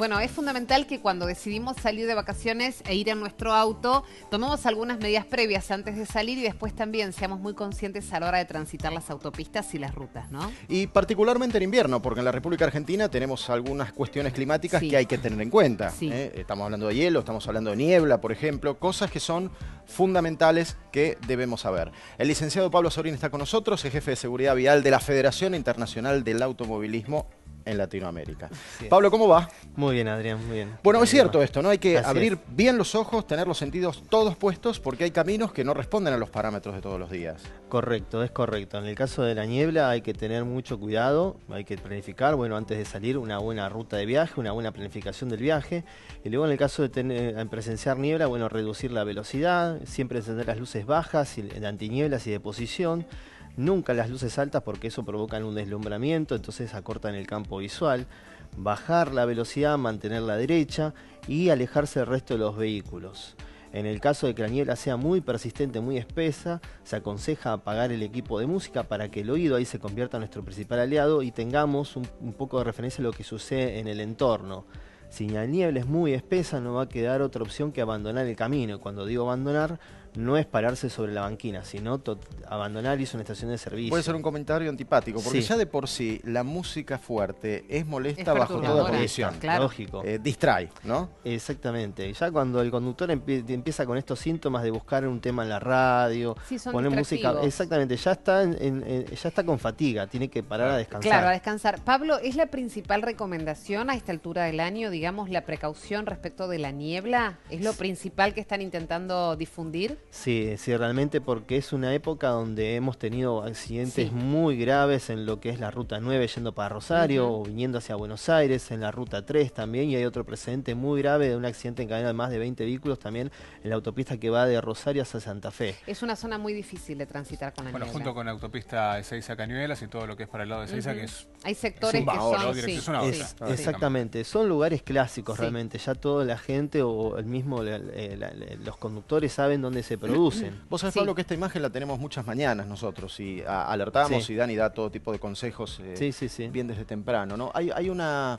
Bueno, es fundamental que cuando decidimos salir de vacaciones e ir en nuestro auto, tomemos algunas medidas previas antes de salir y después también seamos muy conscientes a la hora de transitar las autopistas y las rutas, ¿no? Y particularmente en invierno, porque en la República Argentina tenemos algunas cuestiones climáticas Sí. que hay que tener en cuenta. Sí. Estamos hablando de hielo, estamos hablando de niebla, por ejemplo, cosas que son fundamentales que debemos saber. El licenciado Pablo Sorín está con nosotros, es jefe de seguridad vial de la Federación Internacional del Automovilismo en Latinoamérica. Sí. Pablo, ¿cómo va? Muy bien, Adrián, muy bien. Bueno, es cierto esto, ¿no? Hay que Así abrir es. bien los ojos, tener los sentidos todos puestos, porque hay caminos que no responden a los parámetros de todos los días. Correcto, es correcto. En el caso de la niebla hay que tener mucho cuidado, hay que planificar, bueno, antes de salir una buena ruta de viaje, una buena planificación del viaje. Y luego en el caso de presenciar niebla, bueno, reducir la velocidad, siempre encender las luces bajas, de antinieblas y de posición. Nunca las luces altas porque eso provoca un deslumbramiento, entonces acortan el campo visual. Bajar la velocidad, mantenerla derecha y alejarse del resto de los vehículos. En el caso de que la niebla sea muy persistente, muy espesa, se aconseja apagar el equipo de música para que el oído ahí se convierta en nuestro principal aliado y tengamos un poco de referencia a lo que sucede en el entorno. Si la niebla es muy espesa, no va a quedar otra opción que abandonar el camino. Cuando digo abandonar, no es pararse sobre la banquina, sino abandonar una estación de servicio. Puede ser un comentario antipático, porque Sí. ya de por sí la música fuerte es molesta Es bajo toda perturbadora, condición. claro. Lógico. Distrae, ¿no? Exactamente. Ya cuando el conductor empieza con estos síntomas de buscar un tema en la radio, Sí, son poner música, distractivos. exactamente, ya está con fatiga, tiene que parar a descansar. Claro, a descansar. Pablo, ¿es la principal recomendación a esta altura del año, digamos, la precaución respecto de la niebla? ¿Es lo principal que están intentando difundir? Sí, sí, realmente porque es una época donde hemos tenido accidentes Sí. muy graves en lo que es la ruta 9 yendo para Rosario o viniendo hacia Buenos Aires, en la ruta 3 también, y hay otro precedente muy grave de un accidente en cadena de más de 20 vehículos también en la autopista que va de Rosario hacia Santa Fe. Es una zona muy difícil de transitar con la Bueno, niebla. junto con la autopista Ezeiza Cañuelas y todo lo que es para el lado de Ezeiza, que es Hay sectores es que un bajo, son... ¿no? Sí, Dirección a otra. sí, Ah, sí. Exactamente, son lugares clásicos Sí. realmente, ya toda la gente o el mismo los conductores saben dónde se producen. Vos sabés, Sí. Pablo, que esta imagen la tenemos muchas mañanas nosotros y alertamos Sí. y Dani da todo tipo de consejos Sí. bien desde temprano, ¿no? Hay una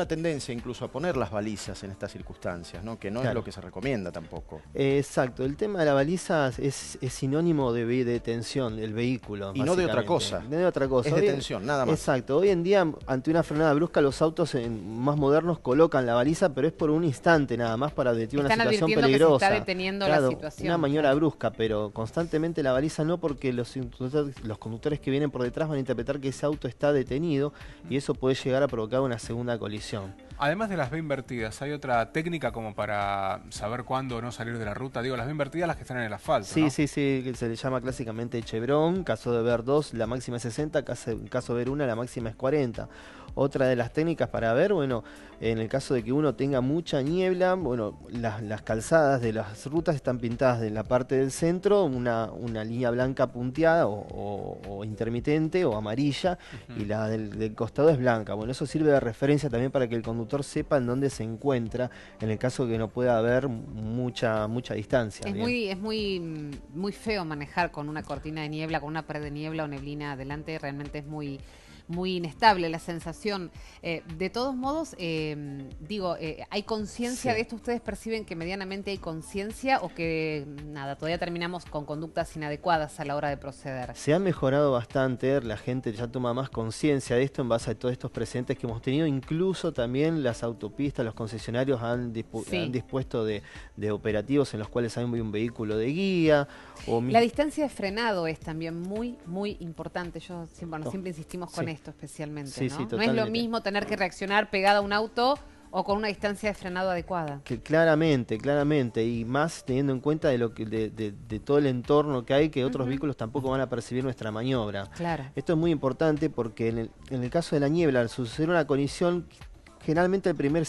tendencia incluso a poner las balizas en estas circunstancias, ¿no? Que no es Claro. lo que se recomienda tampoco. Exacto, el tema de la baliza es sinónimo de detención del vehículo. Y no de otra básicamente. cosa. No de otra cosa. Es Hoy- detención, nada más. Exacto, hoy en día ante una frenada brusca los autos más modernos colocan la baliza, pero es por un instante nada más para advertir una Están situación advirtiendo que se peligrosa. está deteniendo la Claro, situación. una maniobra brusca, pero constantemente la baliza no, porque los conductores que vienen por detrás van a interpretar que ese auto está detenido y eso puede llegar a provocar una segunda colisión. Además de las B invertidas, ¿hay otra técnica como para saber cuándo no salir de la ruta? Digo, las B invertidas, las que están en el asfalto, Sí, ¿no? sí, que se le llama clásicamente chevron, caso de ver 2 la máxima es 60, caso de ver 1 la máxima es 40. Otra de las técnicas para ver, bueno, en el caso de que uno tenga mucha niebla, bueno, las calzadas de las rutas están pintadas de la parte del centro, una línea blanca punteada o intermitente o amarilla, y la del costado es blanca. Bueno, eso sirve de referencia también para que el conductor sepa en dónde se encuentra, en el caso de que no pueda haber mucha distancia. Es bien. muy feo manejar con una cortina de niebla, con una pared de niebla o neblina adelante, realmente es muy inestable la sensación. De todos modos, ¿hay conciencia Sí. de esto? ¿Ustedes perciben que medianamente hay conciencia o que nada, todavía terminamos con conductas inadecuadas a la hora de proceder? Se ha mejorado bastante, la gente ya toma más conciencia de esto en base a todos estos precedentes que hemos tenido, incluso también las autopistas, los concesionarios han dispuesto de operativos en los cuales hay un vehículo de guía. La distancia de frenado es también muy importante. Yo siempre insistimos con Sí. esto especialmente, Sí, ¿no? sí, No es lo totalmente. mismo tener que reaccionar pegado a un auto o con una distancia de frenado adecuada. Que claramente, y más teniendo en cuenta de todo el entorno que hay, que otros vehículos tampoco van a percibir nuestra maniobra. Claro. Esto es muy importante porque en el caso de la niebla, al suceder una colisión, generalmente el primer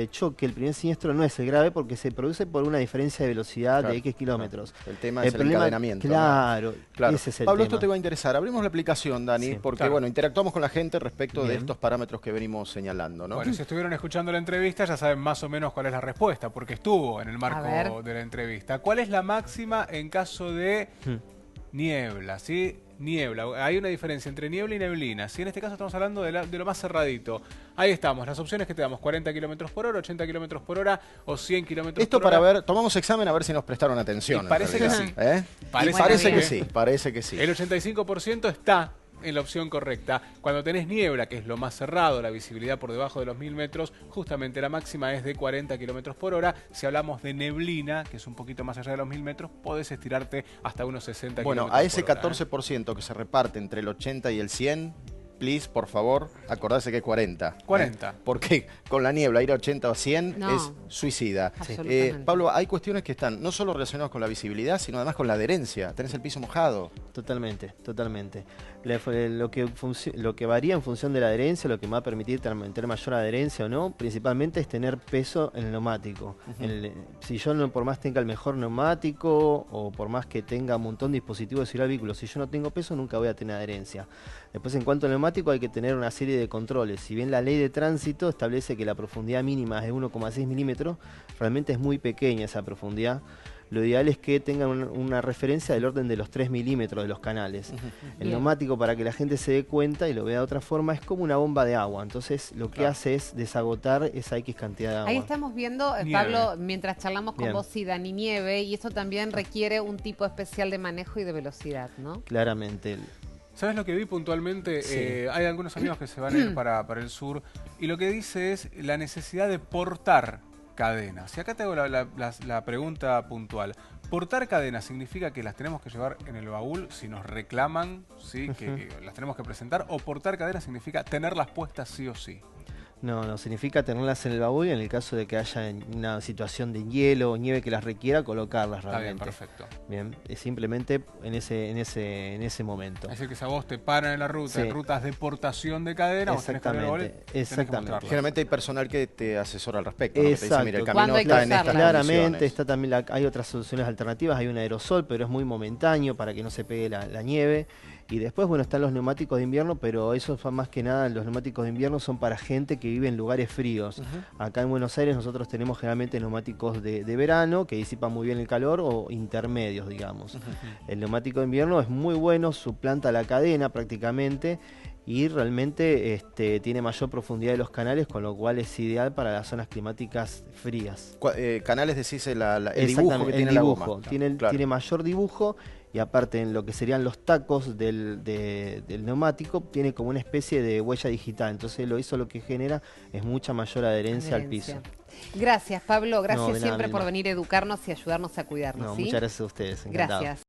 choque, el primer siniestro no es el grave porque se produce por una diferencia de velocidad Claro, de X kilómetros. El tema es el problema- encadenamiento, ¿no? Claro, Claro. ese es el Pablo, tema. esto te va a interesar. Abrimos la aplicación, Dani, Sí, porque claro. bueno, interactuamos con la gente respecto de Bien. estos parámetros que venimos señalando, ¿no? Bueno, si estuvieron escuchando la entrevista ya saben más o menos cuál es la respuesta, porque estuvo en el A marco ver. de la entrevista. ¿Cuál es la máxima en caso de niebla? ¿Sí? niebla. Hay una diferencia entre niebla y neblina. Si en este caso estamos hablando de lo más cerradito. Ahí estamos, las opciones que te damos, 40 km por hora, 80 km por hora o 100 km por hora. Esto para ver, tomamos examen a ver si nos prestaron atención. Y parece que sí. Parece que sí, parece que sí. El 85% está en la opción correcta. Cuando tenés niebla, que es lo más cerrado, la visibilidad por debajo de los 1000 metros, justamente la máxima es de 40 km por hora. Si hablamos de neblina, que es un poquito más allá de los 1000 metros, podés estirarte hasta unos 60 km por hora. Bueno, a ese 14% que se reparte entre el 80 y el 100, please, por favor, acordarse que es 40. 40. Porque con la niebla ir a 80 o 100 No. es suicida. Absolutamente. Pablo, hay cuestiones que están no solo relacionadas con la visibilidad, sino además con la adherencia. Tenés el piso mojado. Totalmente, totalmente. Lo que varía en función de la adherencia, lo que me va a permitir tener mayor adherencia o no, principalmente es tener peso en el neumático. Si yo no, por más tenga el mejor neumático o por más que tenga un montón de dispositivos de seguridad al vehículo, si yo no tengo peso nunca voy a tener adherencia. Después, en cuanto al neumático, hay que tener una serie de controles. Si bien la ley de tránsito establece que la profundidad mínima es de 1,6 milímetros, realmente es muy pequeña esa profundidad. Lo ideal es que tengan una referencia del orden de los 3 milímetros de los canales. El neumático, para que la gente se dé cuenta y lo vea de otra forma, es como una bomba de agua. Entonces lo que hace es desagotar esa X cantidad de agua. Ahí estamos viendo, Nieve. Pablo, mientras charlamos con Bien. vos, y Dani, nieve, y esto también requiere un tipo especial de manejo y de velocidad, ¿no? Claramente. ¿Sabes lo que vi puntualmente? Sí. Hay algunos amigos que se van a ir para el sur y lo que dice es la necesidad de portar cadenas. Y acá te hago la pregunta puntual. ¿Portar cadenas significa que las tenemos que llevar en el baúl si nos reclaman, ¿sí? que las tenemos que presentar? ¿O portar cadenas significa tenerlas puestas sí o sí? No, significa tenerlas en el baúl y en el caso de que haya una situación de hielo o nieve que las requiera, colocarlas Está bien, realmente. perfecto. Bien, es simplemente en ese momento. Es decir, que si a vos te paran en la ruta, Sí. en rutas de portación de cadena, vos tenés que abrir el baúl, tenés que Exactamente. mostrarlas. Generalmente hay personal que te asesora al respecto, ¿no? Que te dice, Exacto. mira, el ¿Cuándo camino hay que está en estas usarla? Claramente, condiciones. está también hay otras soluciones alternativas, hay un aerosol, pero es muy momentáneo para que no se pegue la nieve. Y después, bueno, están los neumáticos de invierno, pero eso más que nada, los neumáticos de invierno son para gente que vive en lugares fríos. Acá en Buenos Aires nosotros tenemos generalmente neumáticos de verano, que disipan muy bien el calor, o intermedios, digamos. El neumático de invierno es muy bueno, suplanta la cadena prácticamente, y realmente tiene mayor profundidad de los canales, con lo cual es ideal para las zonas climáticas frías. Canales decís el dibujo que Exactamente, tiene el la dibujo. goma. Tiene Claro. mayor dibujo, y aparte en lo que serían los tacos del neumático, tiene como una especie de huella digital. Entonces lo que genera es mucha mayor adherencia al piso. Gracias, Pablo. Gracias No, de nada, siempre por Vilma. venir a educarnos y ayudarnos a cuidarnos. No, ¿sí? muchas gracias a ustedes. Encantado. Gracias.